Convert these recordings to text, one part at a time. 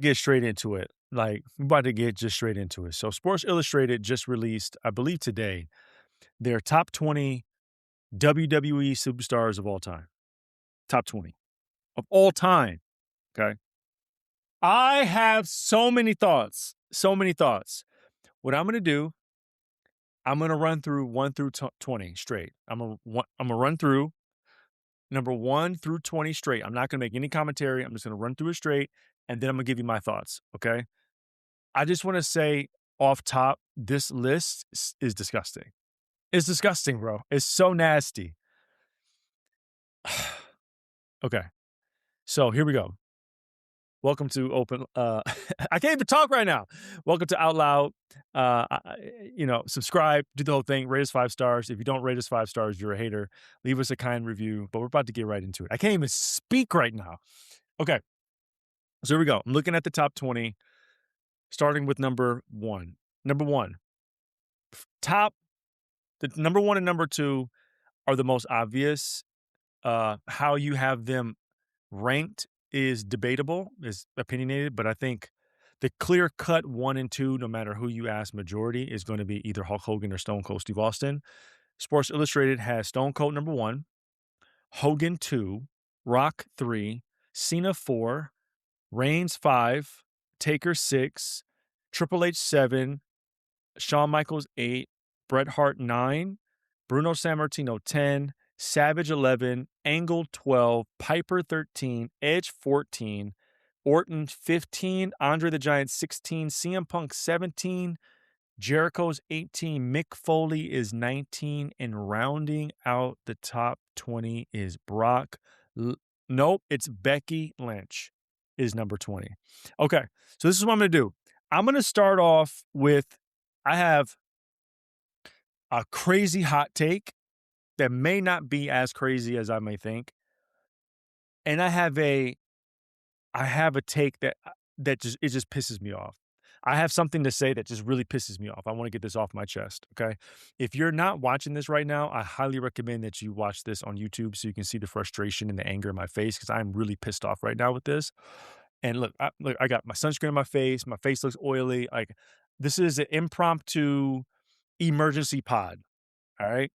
get straight into it. Like, we're about to get just straight into it. So, Sports Illustrated just released, I believe today, their top 20 WWE superstars of all time. Top 20 of all time. Okay. I have so many thoughts. So many thoughts. What I'm going to do, I'm going to run through 1 through 20 straight. I'm going to run through number 1 through 20 straight. I'm not going to make any commentary. I'm just going to run through it straight, and then I'm going to give you my thoughts. Okay. I just want to say off top, this list is disgusting. It's disgusting, bro. It's so nasty. Okay. So here we go. Welcome to Open. I can't even talk right now. Welcome to Out Loud. Subscribe, do the whole thing, rate us 5 stars. If you don't rate us 5 stars, you're a hater. Leave us a kind review, but we're about to get right into it. I can't even speak right now. Okay. So here we go. I'm looking at the top 20, starting with number 1. Number 1. The number 1 and number 2 are the most obvious. How you have them ranked is debatable, is opinionated, but I think the clear-cut 1 and 2, no matter who you ask, majority is going to be either Hulk Hogan or Stone Cold Steve Austin. Sports Illustrated has Stone Cold number 1, Hogan 2, Rock 3, Cena 4, Reigns 5, Taker 6, Triple H 7, Shawn Michaels 8, Bret Hart 9, Bruno Sammartino 10, Savage 11, Angle 12, Piper 13, Edge 14, Orton 15, Andre the Giant 16, CM Punk 17, Jericho's 18, Mick Foley is 19, and rounding out the top 20 is Brock. Nope, it's Becky Lynch is number 20. Okay, so this is what I'm going to do. I'm going to start off with, I have a crazy hot take that may not be as crazy as I may think. And I have a take that just pisses me off. I have something to say that just really pisses me off. I want to get this off my chest, okay? If you're not watching this right now, I highly recommend that you watch this on YouTube so you can see the frustration and the anger in my face, because I'm really pissed off right now with this. And look, I got my sunscreen on my face looks oily. Like, this is an impromptu emergency pod, all right?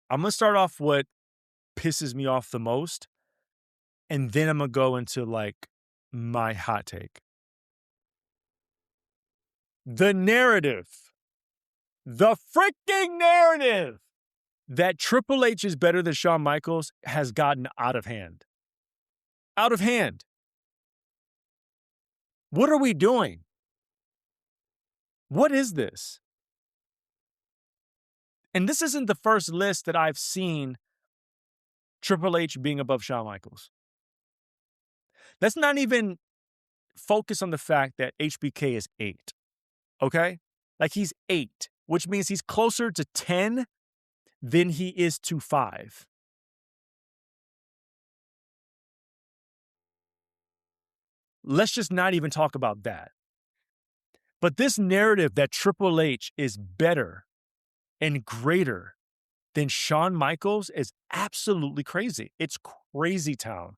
I'm going to start off what pisses me off the most, and then I'm going to go into, like, my hot take. The narrative. The freaking narrative that Triple H is better than Shawn Michaels has gotten out of hand. Out of hand. What are we doing? What is this? And this isn't the first list that I've seen Triple H being above Shawn Michaels. Let's not even focus on the fact that HBK is 8. Okay? Like, he's 8, which means he's closer to 10 than he is to 5. Let's just not even talk about that. But this narrative that Triple H is better and greater than Shawn Michaels is absolutely crazy. It's crazy town.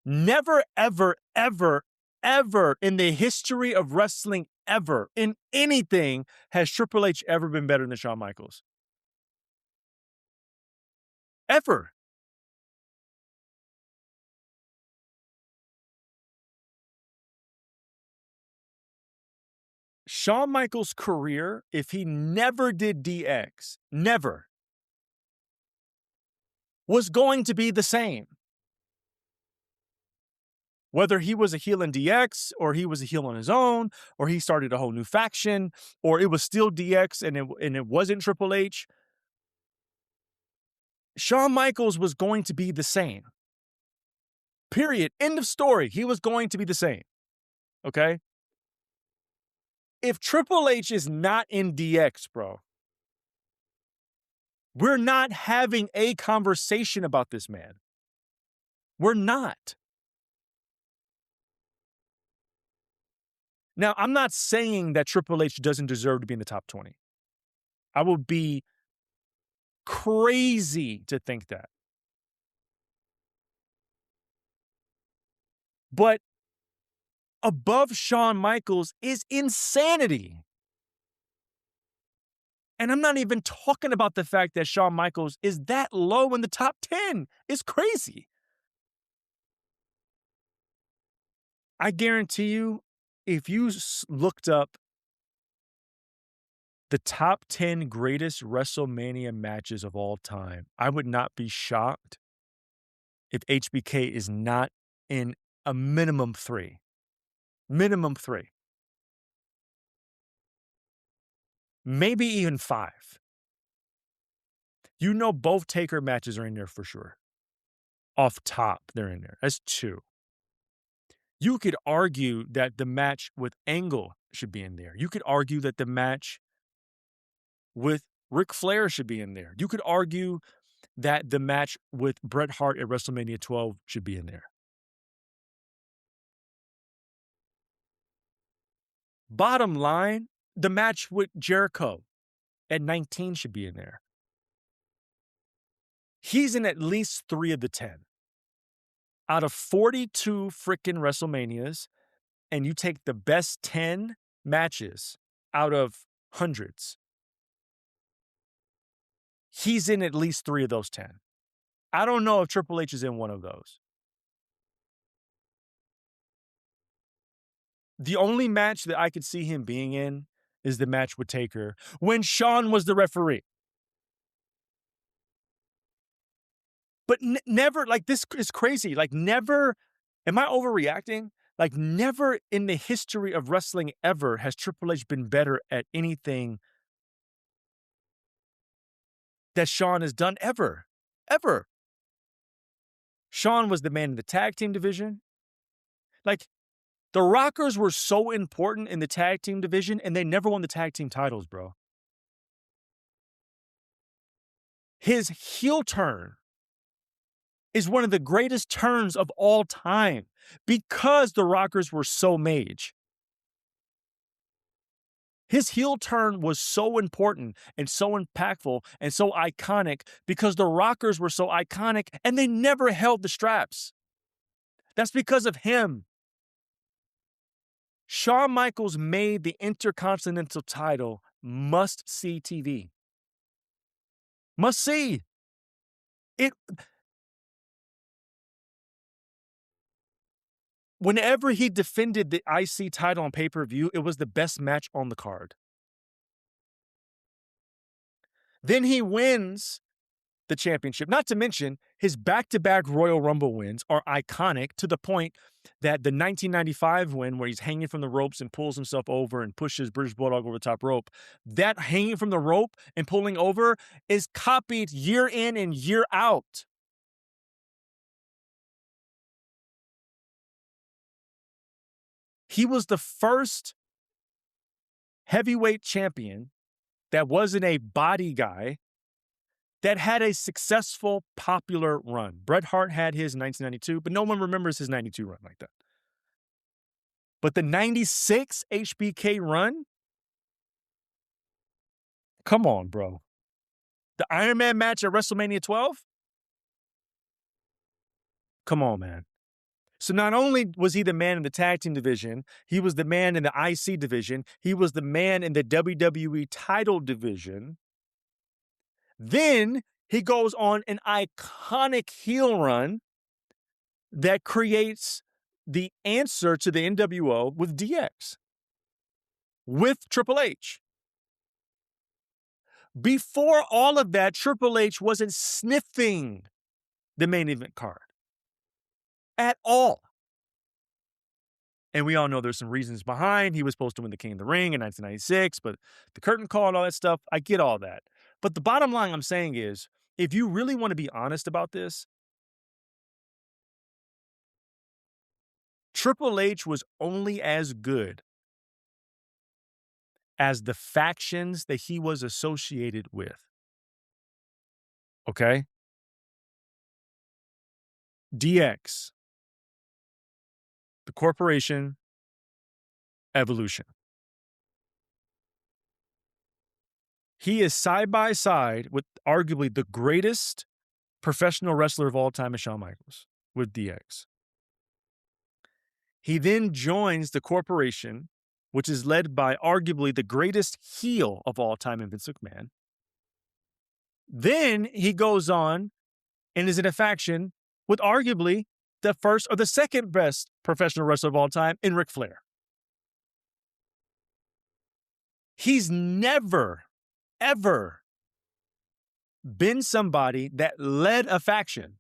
Never, ever, ever, ever in the history of wrestling ever, in anything, has Triple H ever been better than Shawn Michaels. Ever. Shawn Michaels' career, if he never did DX, never, was going to be the same. Whether he was a heel in DX, or he was a heel on his own, or he started a whole new faction, or it was still DX and it wasn't Triple H, Shawn Michaels was going to be the same. Period. End of story. He was going to be the same. Okay? If Triple H is not in DX, bro, we're not having a conversation about this man. We're not. Now, I'm not saying that Triple H doesn't deserve to be in the top 20. I would be crazy to think that. But above Shawn Michaels is insanity. And I'm not even talking about the fact that Shawn Michaels is that low in the top 10. It's crazy. I guarantee you, if you looked up the top 10 greatest WrestleMania matches of all time, I would not be shocked if HBK is not in a minimum 3. Minimum 3. Maybe even 5. You know both Taker matches are in there for sure. Off top, they're in there. That's 2. You could argue that the match with Angle should be in there. You could argue that the match with Ric Flair should be in there. You could argue that the match with Bret Hart at WrestleMania 12 should be in there. Bottom line, the match with Jericho at 19 should be in there. He's in at least 3 of the 10. Out of 42 freaking WrestleManias, and you take the best 10 matches out of hundreds, he's in at least 3 of those 10. I don't know if Triple H is in one of those. The only match that I could see him being in is the match with Taker when Shawn was the referee. But never, like, this is crazy. Like, never, am I overreacting? Like, never in the history of wrestling ever has Triple H been better at anything that Shawn has done ever. Ever. Shawn was the man in the tag team division. Like, the Rockers were so important in the tag team division, and they never won the tag team titles, bro. His heel turn is one of the greatest turns of all time because the Rockers were so mage. His heel turn was so important and so impactful and so iconic because the Rockers were so iconic and they never held the straps. That's because of him. Shawn Michaels made the Intercontinental title must-see TV. Must-see. Whenever he defended the IC title on pay-per-view, it was the best match on the card. Then he wins the championship. Not to mention, his back-to-back Royal Rumble wins are iconic to the point that the 1995 win, where he's hanging from the ropes and pulls himself over and pushes British Bulldog over the top rope, that hanging from the rope and pulling over is copied year in and year out. He was the first heavyweight champion that wasn't a body guy that had a successful, popular run. Bret Hart had his in 1992, but no one remembers his 92 run like that. But the 96 HBK run? Come on, bro. The Iron Man match at WrestleMania 12? Come on, man. So not only was he the man in the tag team division, he was the man in the IC division, he was the man in the WWE title division. Then he goes on an iconic heel run that creates the answer to the NWO with DX, with Triple H. Before all of that, Triple H wasn't sniffing the main event card at all. And we all know there's some reasons behind. He was supposed to win the King of the Ring in 1996, but the curtain call and all that stuff, I get all that. But the bottom line I'm saying is, if you really want to be honest about this, Triple H was only as good as the factions that he was associated with. Okay? DX, the corporation, Evolution. He is side by side with arguably the greatest professional wrestler of all time, Shawn Michaels, with DX. He then joins the corporation, which is led by arguably the greatest heel of all time in Vince McMahon. Then he goes on and is in a faction with arguably the first or the second best professional wrestler of all time in Ric Flair. He's never, ever been somebody that led a faction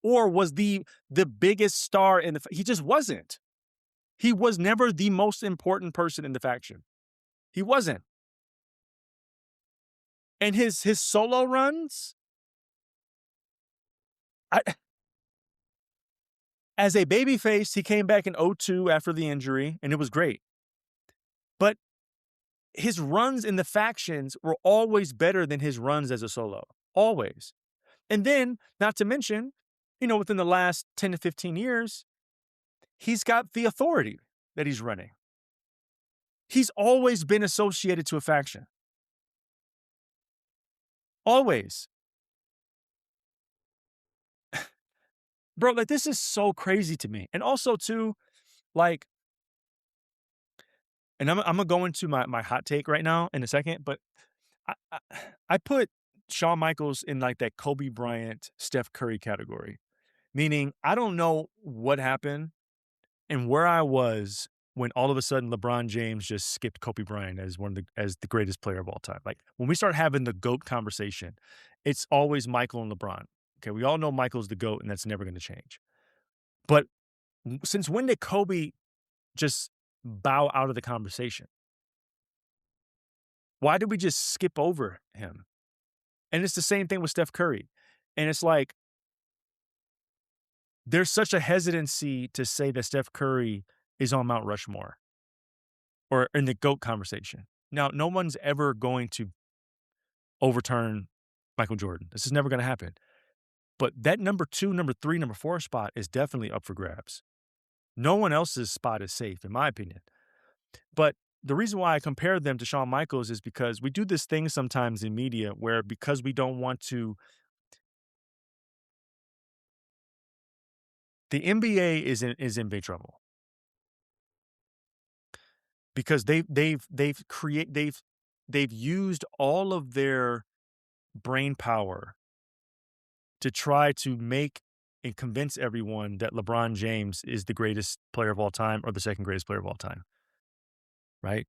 or was the biggest star in the he just wasn't. He was never the most important person in the faction. He wasn't. And his solo runs, as a babyface, he came back in 2002 after the injury, and it was great. But his runs in the factions were always better than his runs as a solo. Always. And then, not to mention, within the last 10 to 15 years, he's got the authority that he's running. He's always been associated to a faction. Always. Bro, this is so crazy to me. And also, too, and I'm going to go into my hot take right now in a second, but I put Shawn Michaels in that Kobe Bryant, Steph Curry category. Meaning, I don't know what happened and where I was when all of a sudden LeBron James just skipped Kobe Bryant as as the greatest player of all time. When we start having the GOAT conversation, it's always Michael and LeBron. Okay, we all know Michael's the GOAT, and that's never going to change. But since when did Kobe just bow out of the conversation? Why did we just skip over him? And it's the same thing with Steph Curry. And it's there's such a hesitancy to say that Steph Curry is on Mount Rushmore or in the GOAT conversation. Now, no one's ever going to overturn Michael Jordan. This is never going to happen. But that number 2, number 3, number 4 spot is definitely up for grabs. No one else's spot is safe, in my opinion. But the reason why I compare them to Shawn Michaels is because we do this thing sometimes in media where because we don't want to. The NBA is in big trouble because they've used all of their brain power to try to make and convince everyone that LeBron James is the greatest player of all time or the second greatest player of all time. Right?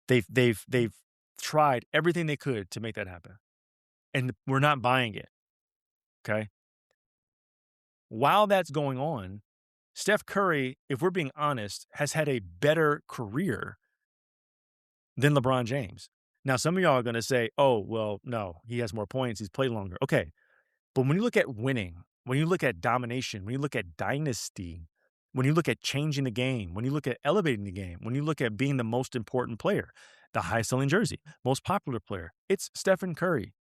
They've tried everything they could to make that happen. And we're not buying it. Okay? While that's going on, Steph Curry, if we're being honest, has had a better career than LeBron James. Now, some of y'all are going to say, oh, well, no, he has more points. He's played longer. Okay. But when you look at winning, when you look at domination, when you look at dynasty, when you look at changing the game, when you look at elevating the game, when you look at being the most important player, the highest selling jersey, most popular player, it's Stephen Curry.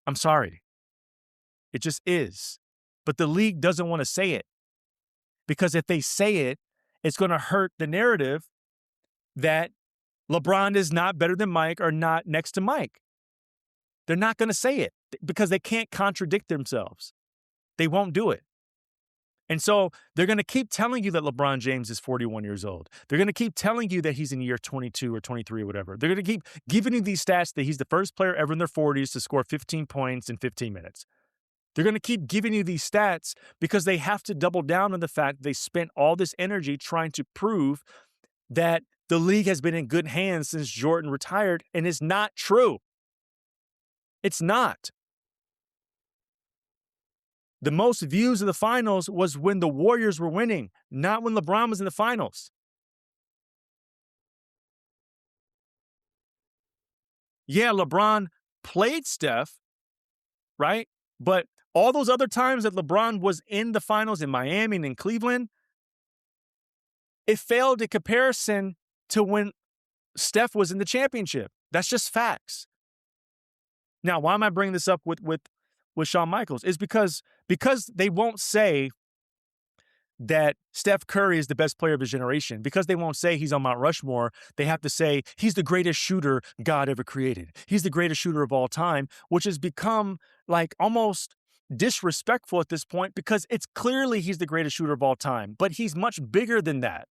I'm sorry. It just is. But the league doesn't want to say it. Because if they say it, it's going to hurt the narrative that LeBron is not better than Mike or not next to Mike. They're not going to say it because they can't contradict themselves. They won't do it. And so they're going to keep telling you that LeBron James is 41 years old. They're going to keep telling you that he's in year 22 or 23 or whatever. They're going to keep giving you these stats that he's the first player ever in their 40s to score 15 points in 15 minutes. They're going to keep giving you these stats because they have to double down on the fact they spent all this energy trying to prove that the league has been in good hands since Jordan retired, and it's not true. It's not. The most views of the finals was when the Warriors were winning, not when LeBron was in the finals. Yeah, LeBron played Steph, right? But all those other times that LeBron was in the finals in Miami and in Cleveland, it failed in comparison to when Steph was in the championship. That's just facts. Now, why am I bringing this up with Shawn Michaels? Is because they won't say that Steph Curry is the best player of his generation. Because they won't say he's on Mount Rushmore, they have to say he's the greatest shooter God ever created. He's the greatest shooter of all time, which has become almost disrespectful at this point because it's clearly he's the greatest shooter of all time, but he's much bigger than that.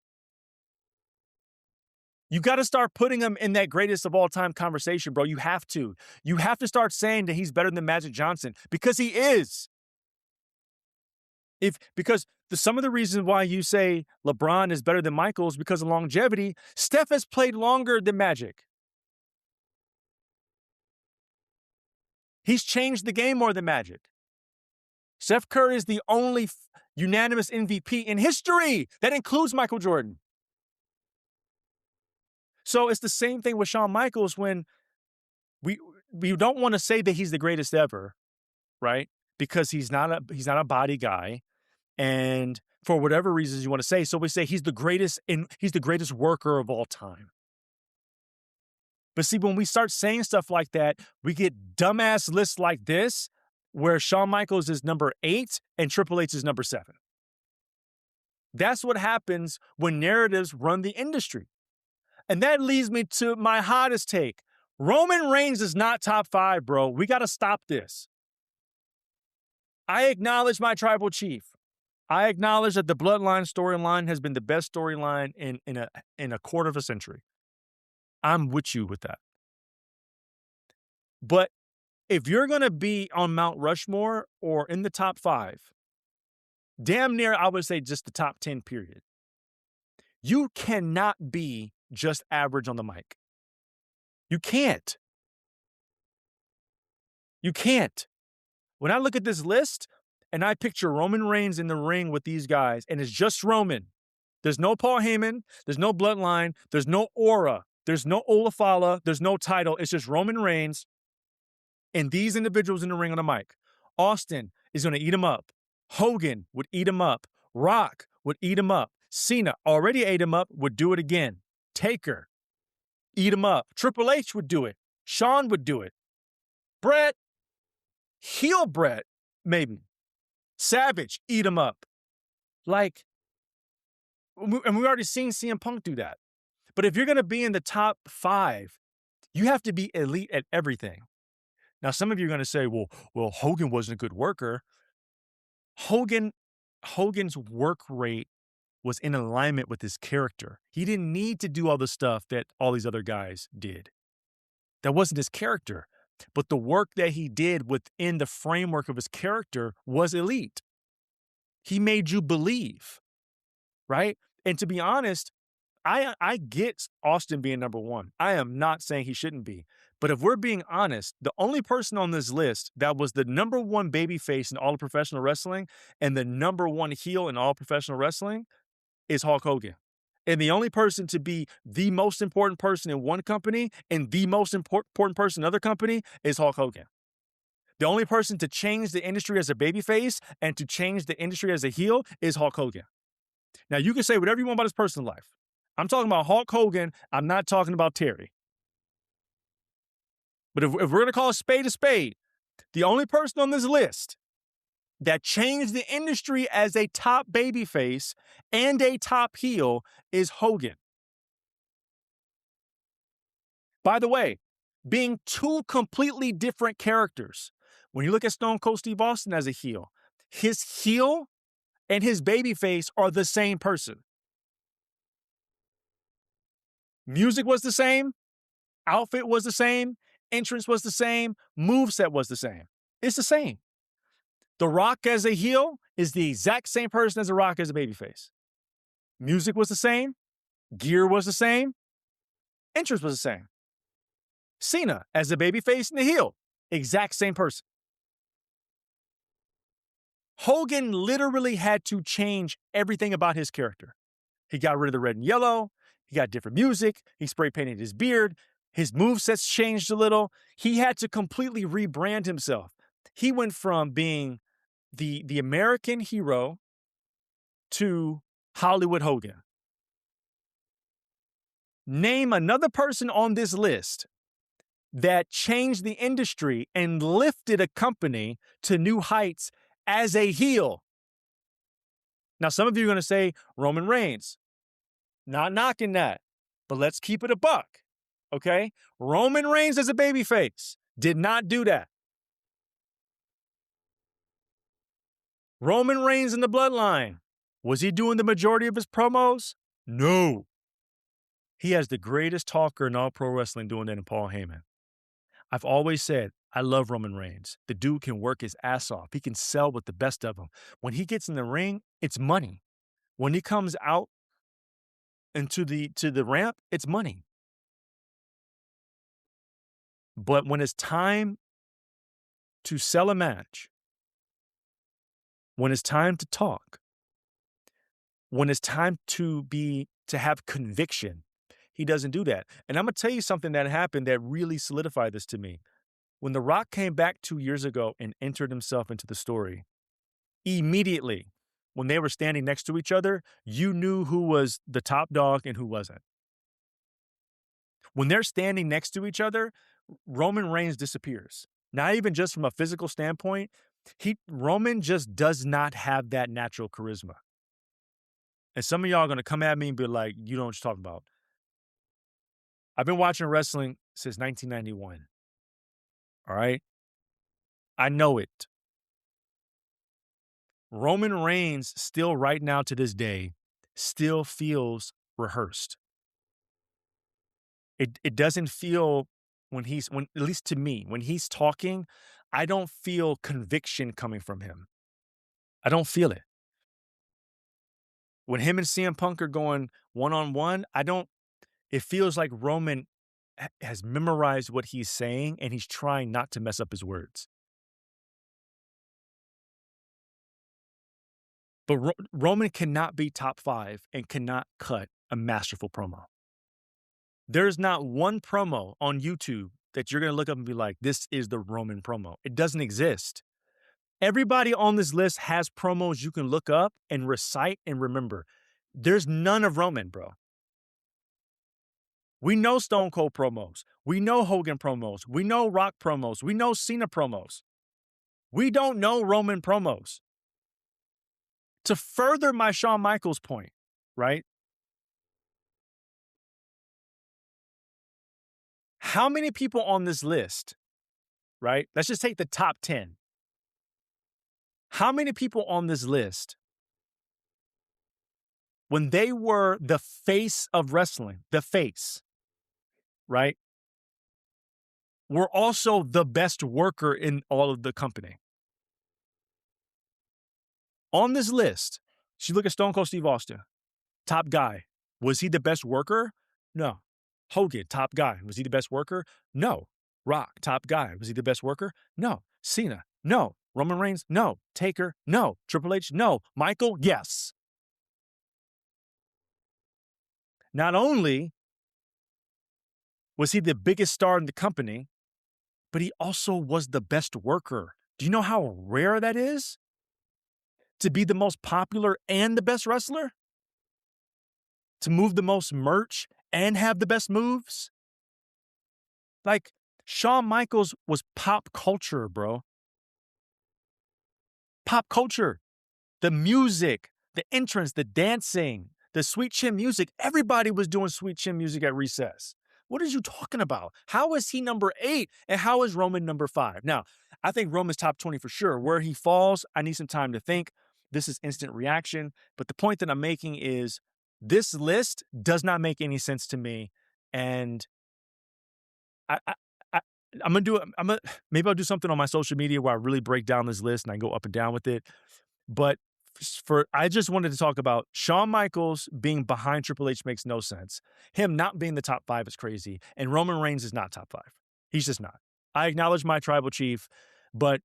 You got to start putting him in that greatest of all time conversation, bro. You have to. You have to start saying that he's better than Magic Johnson because he is. Some of the reasons why you say LeBron is better than Michael is because of longevity. Steph has played longer than Magic. He's changed the game more than Magic. Steph Curry is the only unanimous MVP in history. That includes Michael Jordan. So it's the same thing with Shawn Michaels when we don't want to say that he's the greatest ever, right? Because he's not a body guy. And for whatever reasons you want to say, so we say he's the greatest worker of all time. But see, when we start saying stuff like that, we get dumbass lists like this, where Shawn Michaels is number 8 and Triple H is number 7. That's what happens when narratives run the industry. And that leads me to my hottest take. Roman Reigns is not top 5, bro. We got to stop this. I acknowledge my tribal chief. I acknowledge that the Bloodline storyline has been the best storyline in a quarter of a century. I'm with you with that. But if you're going to be on Mount Rushmore or in the top 5, damn near, I would say just the top 10, period. You cannot be just average on the mic. You can't. You can't. When I look at this list and I picture Roman Reigns in the ring with these guys, and it's just Roman. There's no Paul Heyman. There's no Bloodline. There's no aura. There's no Olafala. There's no title. It's just Roman Reigns and these individuals in the ring on the mic. Austin is going to eat him up. Hogan would eat him up. Rock would eat him up. Cena already ate him up, would do it again. Taker, eat him up. Triple H would do it. Shawn would do it. Bret, heel Bret, maybe. Savage, eat him up. Like, and we've already seen CM Punk do that. But if you're going to be in the top 5, you have to be elite at everything. Now, some of you are going to say, well, Hogan wasn't a good worker. Hogan's work rate was in alignment with his character. He didn't need to do all the stuff that all these other guys did. That wasn't his character. But the work that he did within the framework of his character was elite. He made you believe, right? And to be honest, I get Austin being number 1. I am not saying he shouldn't be. But if we're being honest, the only person on this list that was the number 1 babyface in all of professional wrestling and the number 1 heel in all professional wrestling is Hulk Hogan. And the only person to be the most important person in one company and the most important person in another company is Hulk Hogan. The only person to change the industry as a babyface and to change the industry as a heel is Hulk Hogan. Now, you can say whatever you want about his personal life. I'm talking about Hulk Hogan. I'm not talking about Terry. But if we're going to call a spade, the only person on this list that changed the industry as a top babyface and a top heel is Hogan. By the way, being 2 completely different characters. When you look at Stone Cold Steve Austin as a heel, his heel and his babyface are the same person. Music was the same, outfit was the same, entrance was the same, moveset was the same. It's the same. The Rock as a heel is the exact same person as The Rock as a babyface. Music was the same, gear was the same, entrance was the same. Cena as a babyface and a heel, exact same person. Hogan literally had to change everything about his character. He got rid of the red and yellow. He got different music. He spray painted his beard. His movesets changed a little. He had to completely rebrand himself. He went from being the American hero to Hollywood Hogan. Name another person on this list that changed the industry and lifted a company to new heights as a heel. Now, some of you are going to say Roman Reigns. Not knocking that, but let's keep it a buck, okay? Roman Reigns as a babyface did not do that. Roman Reigns in the Bloodline. Was he doing the majority of his promos? No. He has the greatest talker in all pro wrestling doing that in Paul Heyman. I've always said, I love Roman Reigns. The dude can work his ass off. He can sell with the best of them. When he gets in the ring, it's money. When he comes out into the ramp, it's money. But when it's time to sell a match, when it's time to talk, when it's time to have conviction, he doesn't do that. And I'm gonna tell you something that happened that really solidified this to me. When The Rock came back 2 years ago and entered himself into the story, immediately, when they were standing next to each other, you knew who was the top dog and who wasn't. When they're standing next to each other, Roman Reigns disappears. Not even just from a physical standpoint, Roman just does not have that natural charisma. And some of y'all are going to come at me and be like, you don't know what you're talking about. I've been watching wrestling since 1991. All right? I know it. Roman Reigns still right now to this day still feels rehearsed. It doesn't feel when at least to me, when he's talking, I don't feel conviction coming from him. I don't feel it. When him and CM Punk are going one-on-one, it feels like Roman has memorized what he's saying and he's trying not to mess up his words. But Roman cannot be top 5 and cannot cut a masterful promo. There's not one promo on YouTube that you're going to look up and be like, this is the Roman promo. It doesn't exist. Everybody on this list has promos you can look up and recite and remember. There's none of Roman, bro. We know Stone Cold promos. We know Hogan promos. We know Rock promos. We know Cena promos. We don't know Roman promos. To further my Shawn Michaels point, right? How many people on this list, right? Let's just take the top 10. How many people on this list, when they were the face of wrestling, the face, right, were also the best worker in all of the company? On this list, you look at Stone Cold Steve Austin, top guy. Was he the best worker? No. Hogan, top guy. Was he the best worker? No. Rock, top guy. Was he the best worker? No. Cena, no. Roman Reigns, no. Taker, no. Triple H, no. Michael, yes. Not only was he the biggest star in the company, but he also was the best worker. Do you know how rare that is? To be the most popular and the best wrestler? To move the most merch and have the best moves? Like, Shawn Michaels was pop culture, bro. Pop culture. The music, the entrance, the dancing, the sweet chin music. Everybody was doing sweet chin music at recess. What are you talking about? How is he number 8 and how is Roman number 5? Now, I think Roman's top 20 for sure. Where he falls, I need some time to think. This is instant reaction. But the point that I'm making is this list does not make any sense to me. And I, I, I I'm gonna do it. Maybe I'll do something on my social media where I really break down this list and I go up and down with it. But I just wanted to talk about Shawn Michaels being behind Triple H makes no sense. Him not being the top 5 is crazy. And Roman Reigns is not top 5. He's just not. I acknowledge my tribal chief, but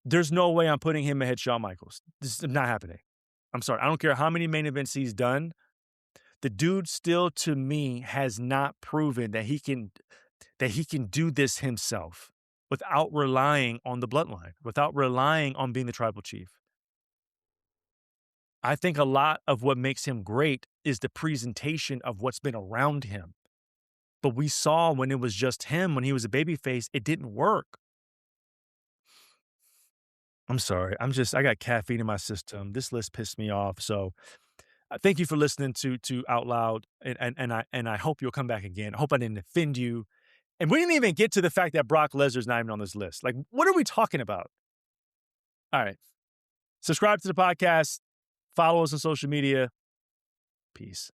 there's no way I'm putting him ahead of Shawn Michaels. This is not happening. I'm sorry. I don't care how many main events he's done. The dude still, to me, has not proven that he can do this himself without relying on the bloodline, without relying on being the tribal chief. I think a lot of what makes him great is the presentation of what's been around him. But we saw when it was just him, when he was a babyface, it didn't work. I'm sorry. I got caffeine in my system. This list pissed me off. So thank you for listening to Out Loud. And I hope you'll come back again. I hope I didn't offend you. And we didn't even get to the fact that Brock Lesnar's not even on this list. Like, what are we talking about? All right. Subscribe to the podcast. Follow us on social media. Peace.